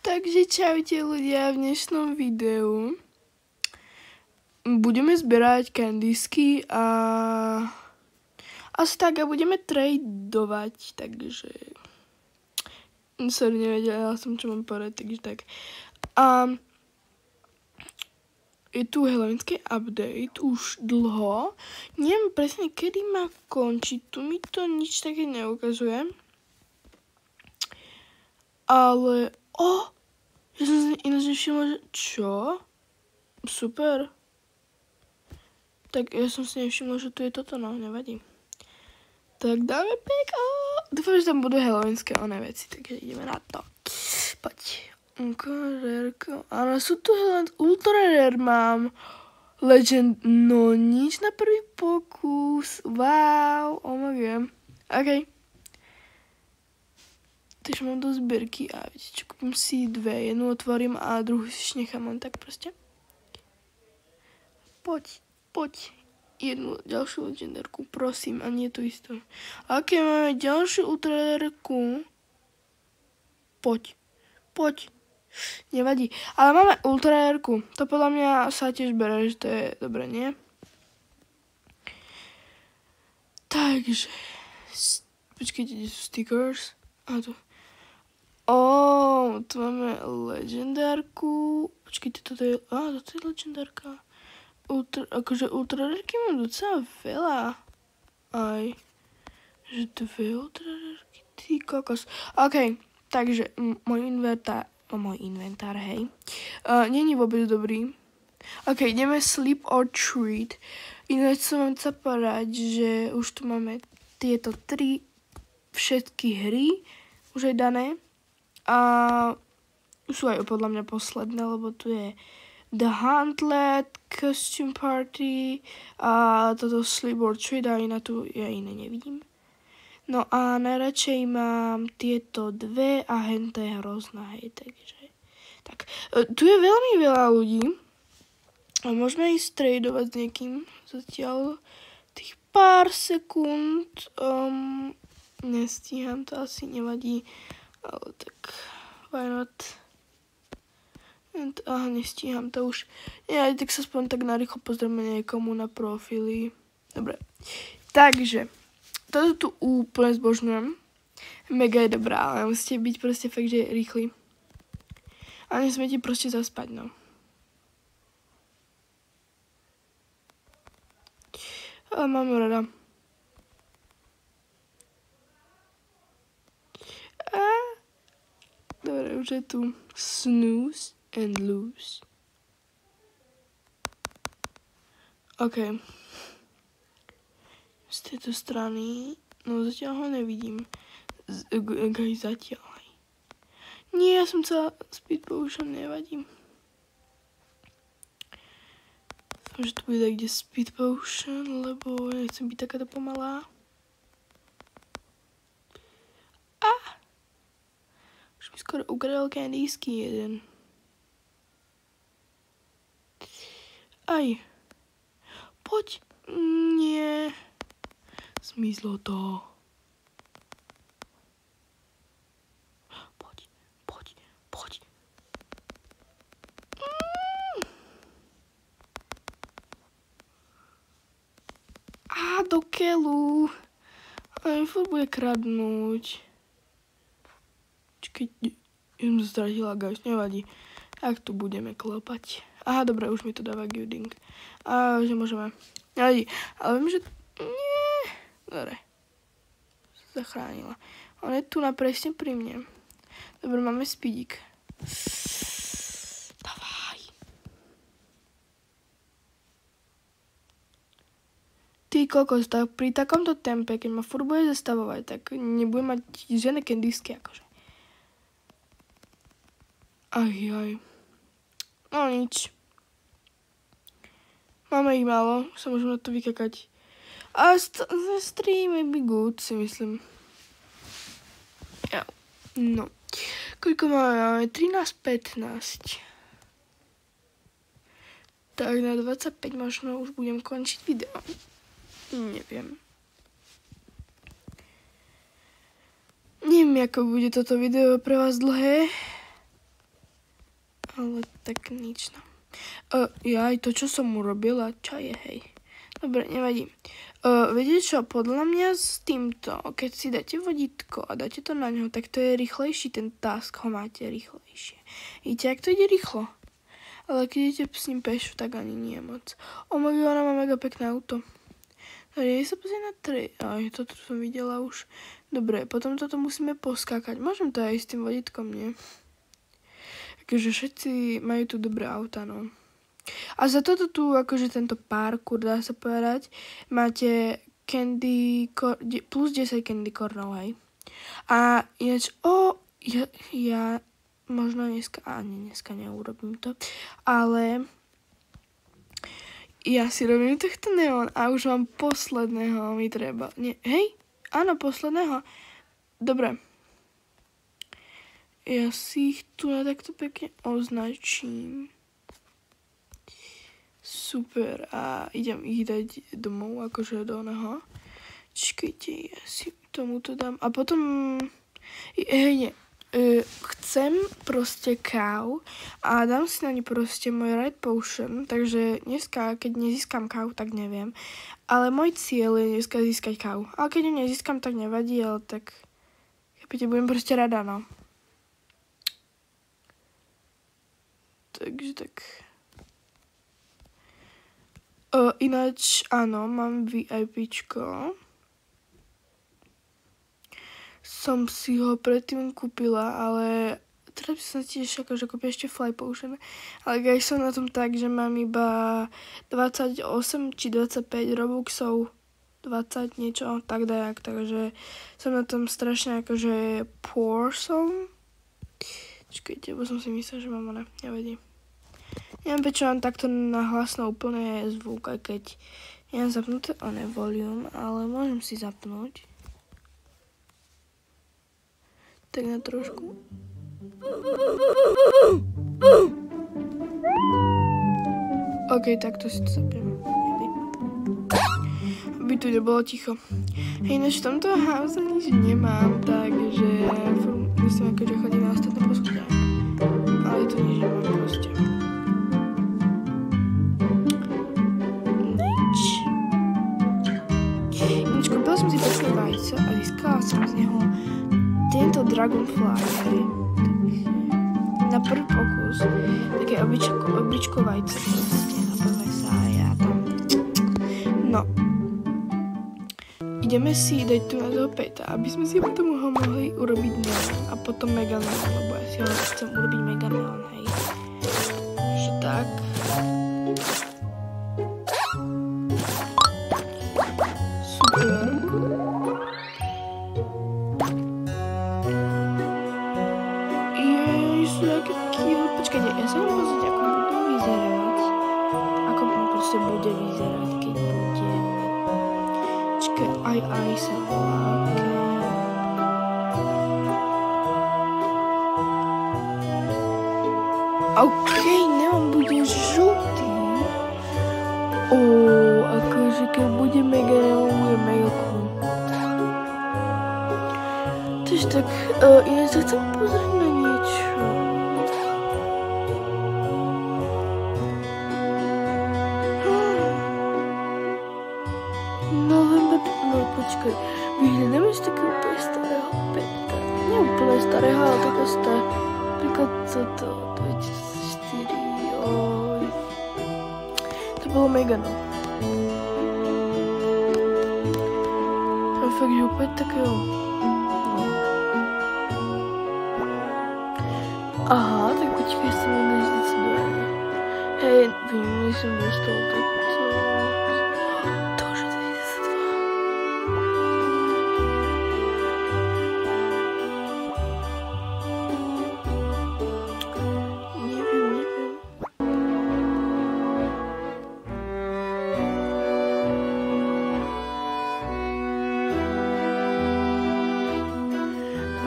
Takže čaute ľudia, v dnešnom videu budeme zbierať candysky a asi tak a budeme tradovať, takže sorry, nevedela som, čo mám povedať, takže tak. Je tu halloweenský update už dlho, neviem presne, kedy má končiť, tu mi to nič také neukazuje, ale ja som si ináč nevšimla, že čo? Super. Tak ja som si nevšimla, že tu je toto, no nevadí. Tak dáme pick up. Dúfam, že tam budú halloweenské oné veci, takže ideme na to. Poď. Áno, sú tu ultra rare mám. Legend, no nič na prvý pokus. Wow, oh my god. OK. Takže mám do zbierky a viete čo, kúpim si dve. Jednu otvorím a druhú si nechám len tak proste. Poď. Jednu ďalšiu legendárku, prosím, a nie to isté. OK, máme ďalšiu ultrararku. Poď. Nevadí. Ale máme ultrararku. To podľa mňa sa tiež bere, že to je dobre, nie? Takže. Počkejte, kde sú stickers? A tu. Tu máme legendárku. Počkejte, toto je legendárka. Akože ultrararky mám docela veľa. Aj. Že dve ultrararky, ty kokos. OK, takže môj inventár, hej. Není vôbec dobrý. OK, ideme sleep or treat. Ináč som vám chcel povedať, že už tu máme tieto tri všetky hry. Už aj dané. A sú aj podľa mňa posledné, lebo tu je The Huntlet, Costume Party a toto Sleep or Treat a iná tu ja iné nevidím. No a najradšej mám tieto dve a henta je hrozná, hej, takže tak. Tu je veľmi veľa ľudí a môžeme ísť tradovať s niekým zatiaľ tých pár sekúnd. Nestíham, to asi nevadí. Ale tak, why not? Nestíham to už. Ja, tak sa aspoň tak narýchlo pozrieme niekomu na profily. Dobre. Takže, toto tu úplne zbožňujem. Mega je dobrá, ale musíte byť proste fakt, že rýchli. A nesmiete proste zaspať, no. Ale mám rada. Dobre, už je tu snooze and lose. OK. Z tejto strany, no zatiaľ ho nevidím. Zatiaľ. Nie, ja som chcela speed potion, nevadím. Dúfam, že tu bude kde speed potion, lebo nechcem byť takáto pomalá. Skoro ukradol candysky jeden. Aj. Poď. Nie. Zmizlo to. Poď. Do keľu. Aj furt bude kradnúť. Keď som stratila guys, nevadí. Ak tu budeme klopať. Aha, dobre, už mi to dáva gilding. A že môžeme. Nevadí. Ale viem, že... Nie. Dobre. Zachránila. On je tu presne pri mne. Dobre, máme speedík. Davaj. Ty kokos, tak pri takomto tempe, keď ma furt bude zastavovať, tak nebudem mať žiadne candysky, akože. Aj. No nič. Máme ich málo, sa môžeme na to vykakať. A stream may be good, si myslím. Ja. No. Koľko máme? 13:15. Tak na 25 možno už budem končiť video. Neviem. Neviem, ako bude toto video pre vás dlhé. Ale tak nič, no. Ja aj to, čo som urobila, čo je, hej. Dobre, nevadí. Viete čo, podľa mňa s týmto, keď si dáte vodítko a dáte to na ňo, tak to je rýchlejší, ten task ho máte rýchlejšie. Víte, jak to ide rýchlo? Ale keď idete s ním pešu, tak ani nie moc. Ona má mega pekné auto. Ja sa pozrieť na Aj, toto som videla už. Dobre, potom toto musíme poskákať. Môžem to aj s tým vodítkom, nie? Takže všetci majú tu dobré auta, no. A za toto tu, akože tento parkour, dá sa povedať, máte plus 10 candy cornov, hej. A ináč, ja možno dneska neurobím to, ale ja si robím tohto neon a už mám posledného mi treba. Nie, hej? Áno, posledného. Dobre. Ja si ich tu na takto pekne označím. Super. A idem ich dať domov, akože do oného. Čakajte, ja si tomuto dám. A potom... chcem proste kávu a dám si na ní proste môj Red Potion, takže dneska, keď nezískam kávu, tak neviem. Ale môj cieľ je dneska získať kávu. Ale keď ju nezískam, tak nevadí, ale tak... budem proste rada, no. Takže tak... Ináč, áno, mám VIPčko. Som si ho predtým kúpila, ale teraz by som tiež akože kúpila ešte Fly Potion. Ale keď som na tom tak, že mám iba 28 či 25 Robuxov, 20 niečo, tak dajak, takže som na tom strašne akože poor som. Čakajte, bo som si myslela, že mám nevadí. Neviem, prečo mám takto nahlasno úplne zvuk, aj keď nemám zapnuté volume, ale môžem si zapnúť. Tak na trošku. OK, tak to si to zapnem. Aby tu nebolo ticho. Hej, než v tomto house nič nemám, takže musím akože chodiť na ostatné poschodia. Ale to nič nemám proste. Nič, kúpila som si také vajce a získala som z neho tento Dragonfly, hej. Na prvý pokus, také obličko vajce proste, napevne sa a ja tam. No. Ideme si dať tu na toho peta, aby sme si potom ho mohli urobiť neon a potom mega neon, lebo ja si ho chcem urobiť mega neon, hej. Takže tak. Super. Počkajte, ja sa neviem pozrieť, ako budú vyzerať. Ako proste bude vyzerať, keď budeme. Čakaj, aj sa volá. OK, neon bude žltý. Akože keď bude mega neon, bude mega cool. Takže tak, ináč sa chcem pozrieť na niečo. Počkaj, vyhľadáme z takého úplne starého peta. Nie úplne starého, ale takého starého. Napríklad toto, 2004, oj. To bolo mega, no. To je fakt, že úplne takého. No. Aha, tak počkaj, som ho nezdíci dojene. Hej, vyjmili som dostal toto.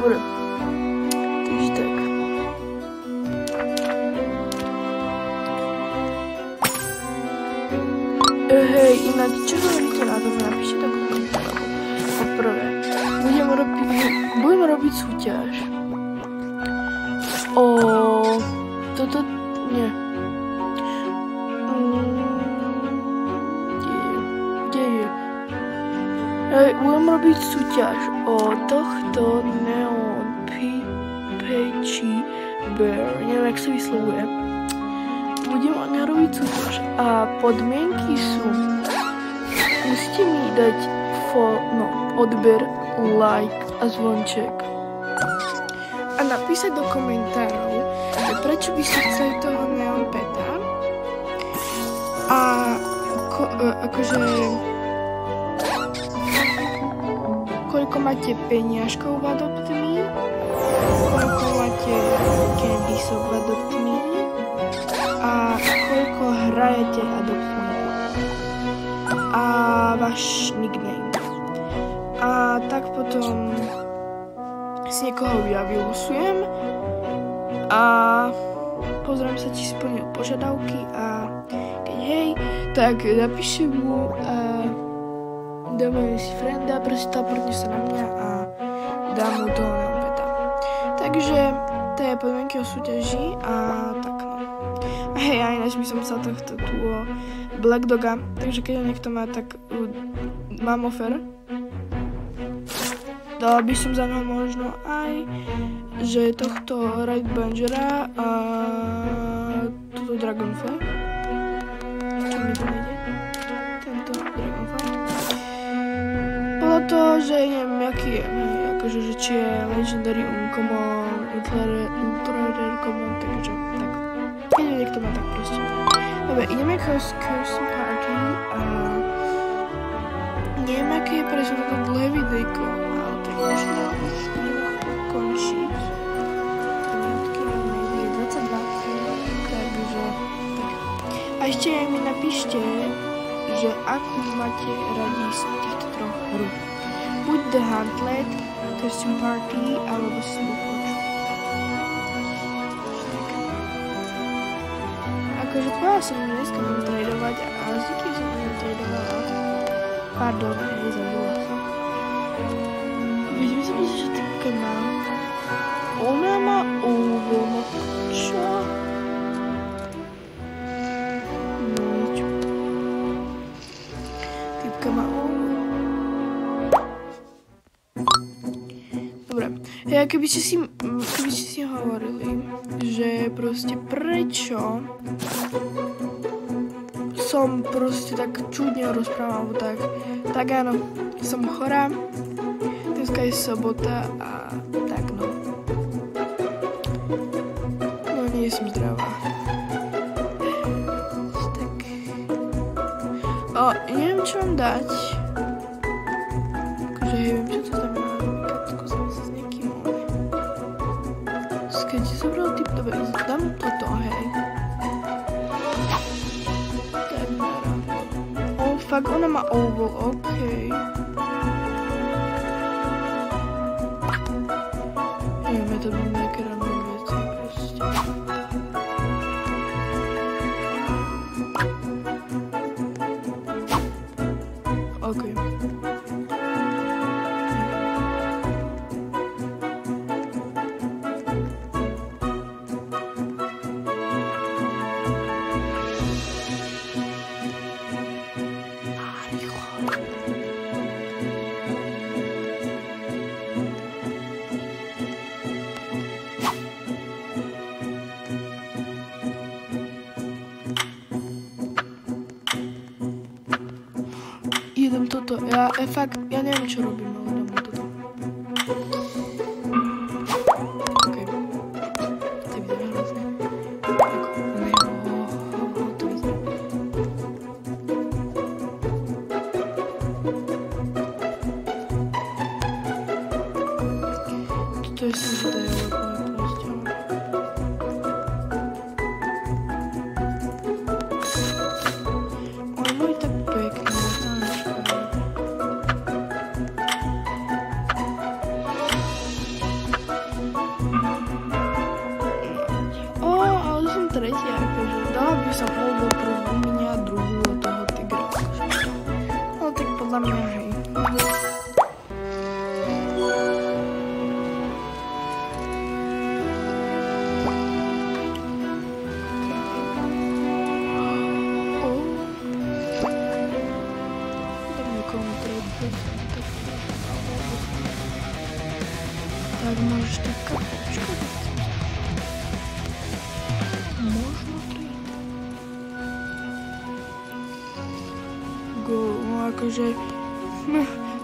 Dobre, takže tak. Hej, ináč, čo hovoríte na tom? Napíšte takú komentáru. Poprvé, budem robiť súťaž. Toto Nie. Kde je? Budem robiť súťaž o tohto Neon Peachy Bear. Neviem, jak sa vyslovuje. Budem o ňa robiť súťaž a podmienky sú: musíte mi dať odber, like a zvonček a napísať do komentárov, že prečo by ste chceli toho Neon Peta a akože koľko máte peniažkov v Adopt Me, koľko máte candysov v Adopt Me a koľko hrajete Adopt Me a váš nickname. A tak potom si niekoho ja vylosujem a pozriem sa, či splnil požiadavky a keď hej, tak napíšem mu a dáme si frenda, teleportne sa na mňa a dám mu toho Neon Peta. Takže to je podmienky o súťaži a tak no. A hej, aj ináč by som sa tohto duo Black Doga, takže keď niekto má, tak mám offer. Dala by som za ňo možno aj, že tohto Red Bangera a toto Dragonfly. Čo mi to nejde? Tento Dragonfly. Bolo to, že neviem, aký je, akože, že či je Legendary, Uncommon, Ultra Rare Common, takže tak. Keď niekto má, tak proste. Dobre, ideme Curse Party a neviem, aké je prečo toto dlhé videjko. Možno už budeme končiť. Minútky máme 22, takže tak. A ešte aj mi napíšte, že akú máte radi z týchto troch hru. Buď The Huntlet, Costume Party, alebo Slipwatch. Akože povedala som dneska budem tradovať a zvyky som budem tradovala. Pardon, zabila som. Vidíme sa pozrieť, že typka má. Ona má ovoľno. Čo? No nič. Typka má ovoľno. Dobre. Ja keby ste si hovorili, že proste prečo som proste tak čudne rozprávala, alebo tak áno, som chorá. Dneska je sobota a tak no. No nie som zdravá. Tak. Neviem čo vám dať. Akože neviem čo to znamená. Skúsim sa s niekým. Keď si zobral typ, dobre, dám toto, hej. Tak dáram. Fakt, ona má oval, okej. Neviem, to by nejaké random veci, proste. Okej. Jedem toto, ja neviem čo robím, ale dám toto. Okej. To vyzerá hrozne. To vyzerá. Toto je super, ale proste. On je môj tak pekný.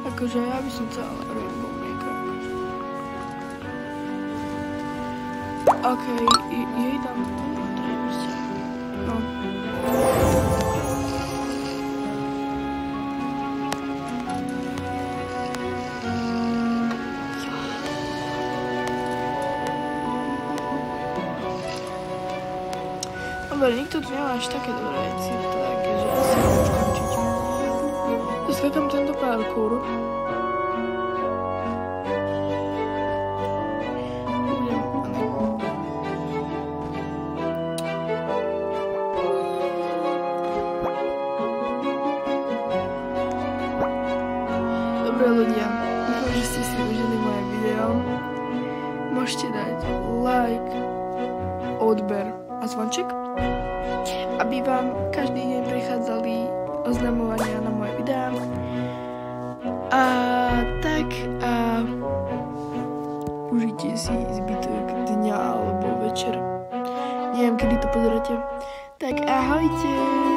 akože ja by som chcela Rainbow Maker. Okej, jej dám to, no. Dobre, nikto tu nemá až také dobré veci, takže asi môžu skončiť. Zasvetám tento parkour. Dobre ľudia, dúfam, že ste si užili moje video. Môžete dať like, odber a zvonček, aby vám každý deň prichádzali oznamovania na moje videá. A tak užite si zbytok dňa alebo večer. Neviem, kedy to pozeráte. Tak ahojte!